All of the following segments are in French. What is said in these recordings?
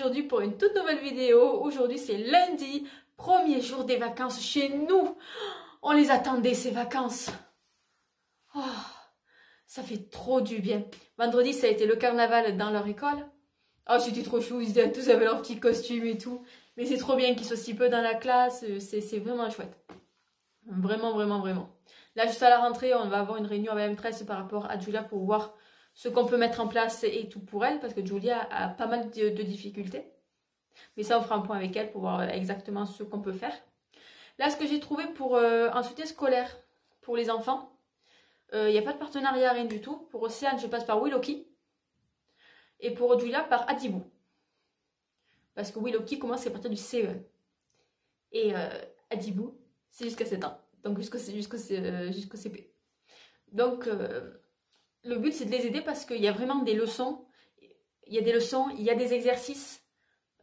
aujourd'hui pour une toute nouvelle vidéo. Aujourd'hui c'est lundi, premier jour des vacances chez nous. On les attendait ces vacances. Oh, ça fait trop du bien. Vendredi ça a été le carnaval dans leur école. Oh c'était trop chou, ils tous avaient leurs petits costumes et tout. Mais c'est trop bien qu'ils soient si peu dans la classe, c'est vraiment chouette. Vraiment, vraiment, vraiment. Là juste à la rentrée on va avoir une réunion avec la maîtresse par rapport à Julia pour voir ce qu'on peut mettre en place et tout pour elle, parce que Julia a pas mal de difficultés. Mais ça, on fera un point avec elle pour voir exactement ce qu'on peut faire. Là, ce que j'ai trouvé pour un soutien scolaire pour les enfants, il n'y a pas de partenariat, rien du tout. Pour Océane, je passe par Willoki. Et pour Julia, par Adibou. Parce que Willoki commence à partir du CE1. Et Adibou, c'est jusqu'à 7 ans. Donc jusqu'au CP. Donc... le but, c'est de les aider parce qu'il y a vraiment des leçons. Il y a des leçons, il y a des exercices,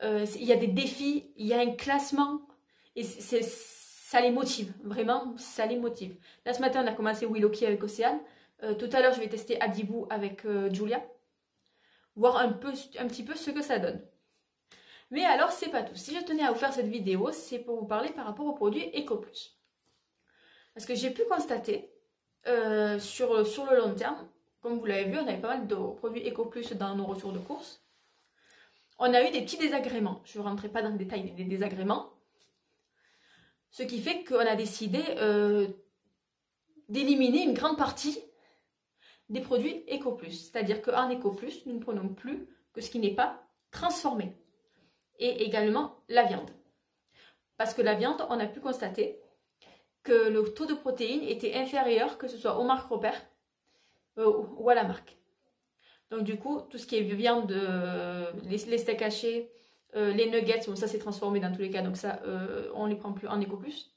il y a des défis, il y a un classement. Et ça les motive, vraiment, ça les motive. Là, ce matin, on a commencé Willoki avec Océane. Tout à l'heure, je vais tester Adibou avec Julia. Voir un petit peu ce que ça donne. Mais alors, c'est pas tout. Si je tenais à vous faire cette vidéo, c'est pour vous parler par rapport aux produits EcoPlus. Parce que j'ai pu constater, sur le long terme, comme vous l'avez vu, on avait pas mal de produits EcoPlus dans nos retours de course. On a eu des petits désagréments. Je ne rentrerai pas dans le détail des désagréments. Ce qui fait qu'on a décidé d'éliminer une grande partie des produits EcoPlus. C'est-à-dire qu'en EcoPlus, nous ne prenons plus que ce qui n'est pas transformé. Et également la viande. Parce que la viande, on a pu constater que le taux de protéines était inférieur, que ce soit aux marques repères, ou à la marque. Donc du coup, tout ce qui est viande, les steaks hachés, les nuggets, bon ça c'est transformé dans tous les cas, donc ça on les prend plus en EcoPlus.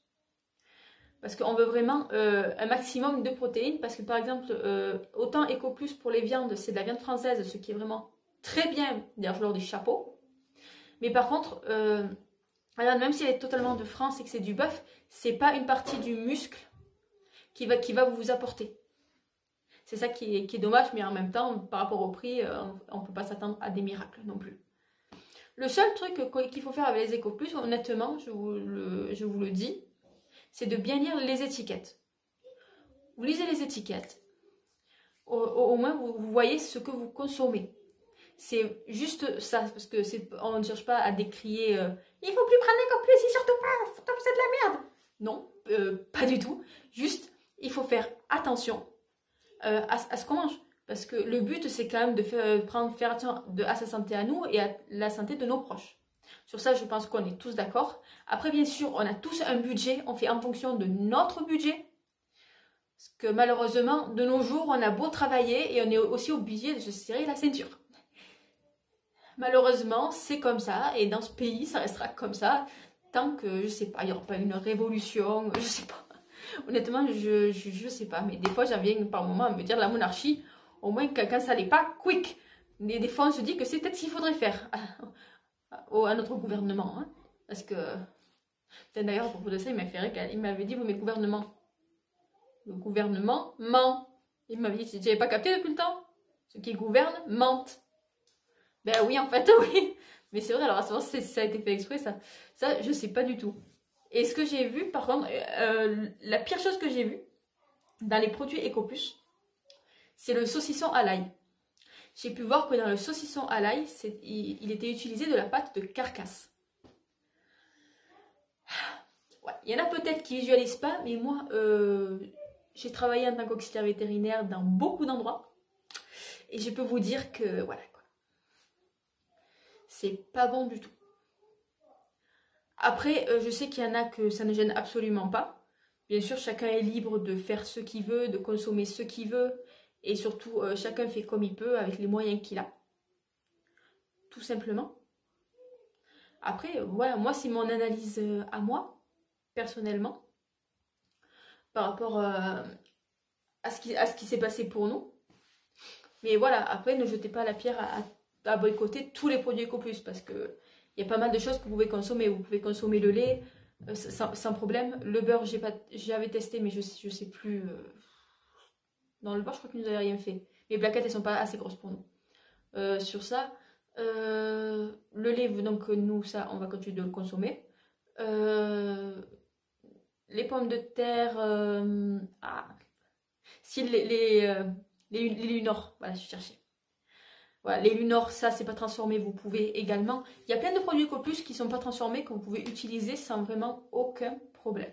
Parce qu'on veut vraiment un maximum de protéines, parce que par exemple, autant EcoPlus pour les viandes, c'est de la viande française, ce qui est vraiment très bien, d'ailleurs je leur dis chapeau. Mais par contre, même si elle est totalement de France et que c'est du bœuf, c'est pas une partie du muscle qui va vous apporter. C'est ça qui est dommage, mais en même temps, par rapport au prix, on ne peut pas s'attendre à des miracles non plus. Le seul truc qu'il faut faire avec les EcoPlus, honnêtement, je vous le dis, c'est de bien lire les étiquettes. Vous lisez les étiquettes, au moins vous voyez ce que vous consommez. C'est juste ça, parce que on ne cherche pas à décrier il faut plus prendre EcoPlus, et surtout pas, c'est de la merde. Non, pas du tout. Juste, il faut faire attention à ce qu'on mange. Parce que le but, c'est quand même de faire attention à sa santé à nous et à la santé de nos proches. Sur ça, je pense qu'on est tous d'accord. Après, bien sûr, on a tous un budget. On fait en fonction de notre budget. Parce que malheureusement, de nos jours, on a beau travailler et on est aussi obligé de se serrer la ceinture. Malheureusement, c'est comme ça. Et dans ce pays, ça restera comme ça. Tant que, je sais pas, il n'y aura pas une révolution, je sais pas. Honnêtement, je sais pas, mais des fois j'en viens par moment à me dire la monarchie, au moins quand ça n'est pas quick. Mais des fois on se dit que c'est peut-être ce qu'il faudrait faire à notre gouvernement. Hein, parce que, d'ailleurs, à propos de ça, il m'a fait rire, il m'avait dit, vous, mais le gouvernement ment. Il m'avait dit, si tu n'avais pas capté depuis le temps, ceux qui gouvernent mentent. Ben oui, en fait, oui. Mais c'est vrai, alors à ce moment, ça a été fait exprès, ça je sais pas du tout. Et ce que j'ai vu, par contre, la pire chose que j'ai vue dans les produits EcoPlus, c'est le saucisson à l'ail. J'ai pu voir que dans le saucisson à l'ail, il était utilisé de la pâte de carcasse. Ouais, il y en a peut-être qui visualisent pas, mais moi, j'ai travaillé en tant qu'auxiliaire vétérinaire dans beaucoup d'endroits. Et je peux vous dire que, voilà, quoi. C'est pas bon du tout. Après, je sais qu'il y en a que ça ne gêne absolument pas. Bien sûr, chacun est libre de faire ce qu'il veut, de consommer ce qu'il veut. Et surtout, chacun fait comme il peut, avec les moyens qu'il a. Tout simplement. Après, voilà, moi, c'est mon analyse à moi, personnellement. Par rapport à ce qui s'est passé pour nous. Mais voilà, après, ne jetez pas la pierre à boycotter tous les produits EcoPlus. Parce que il y a pas mal de choses que vous pouvez consommer. Vous pouvez consommer le lait sans problème. Le beurre, j'avais testé, mais je sais plus. Dans le beurre, je crois qu'ils nous avaient rien fait. Les plaquettes, elles sont pas assez grosses pour nous. Sur ça, Le lait, donc nous, ça, on va continuer de le consommer. Les pommes de terre, si les Lunor, voilà, je cherchais. Voilà, les Lunor, ça, c'est pas transformé, vous pouvez également. Il y a plein de produits EcoPlus qui sont pas transformés, que vous pouvez utiliser sans vraiment aucun problème.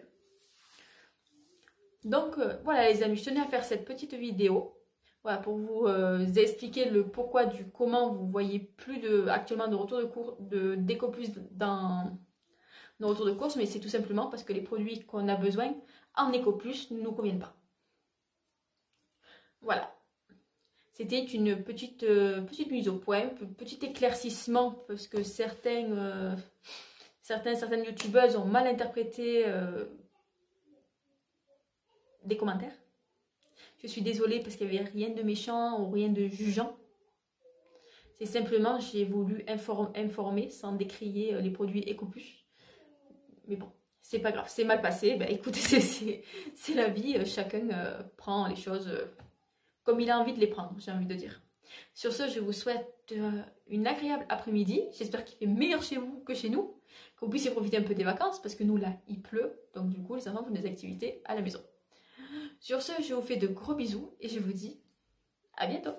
Donc, voilà les amis, je tenais à faire cette petite vidéo. Voilà, pour vous expliquer le pourquoi du comment vous voyez plus actuellement de retour de cours d'EcoPlus dans nos retours de course, mais c'est tout simplement parce que les produits qu'on a besoin en EcoPlus ne nous conviennent pas. Voilà. C'était une petite mise au point, petit éclaircissement, parce que certaines youtubeuses ont mal interprété des commentaires. Je suis désolée parce qu'il n'y avait rien de méchant ou rien de jugeant. C'est simplement, j'ai voulu informer sans décrier les produits EcoPlus. Mais bon, c'est pas grave, c'est mal passé. Ben, écoutez, c'est la vie. Chacun prend les choses comme il a envie de les prendre, j'ai envie de dire. Sur ce, je vous souhaite une agréable après-midi. J'espère qu'il fait meilleur chez vous que chez nous. Que vous puissiez profiter un peu des vacances parce que nous, là, il pleut. Donc du coup, les enfants font des activités à la maison. Sur ce, je vous fais de gros bisous et je vous dis à bientôt.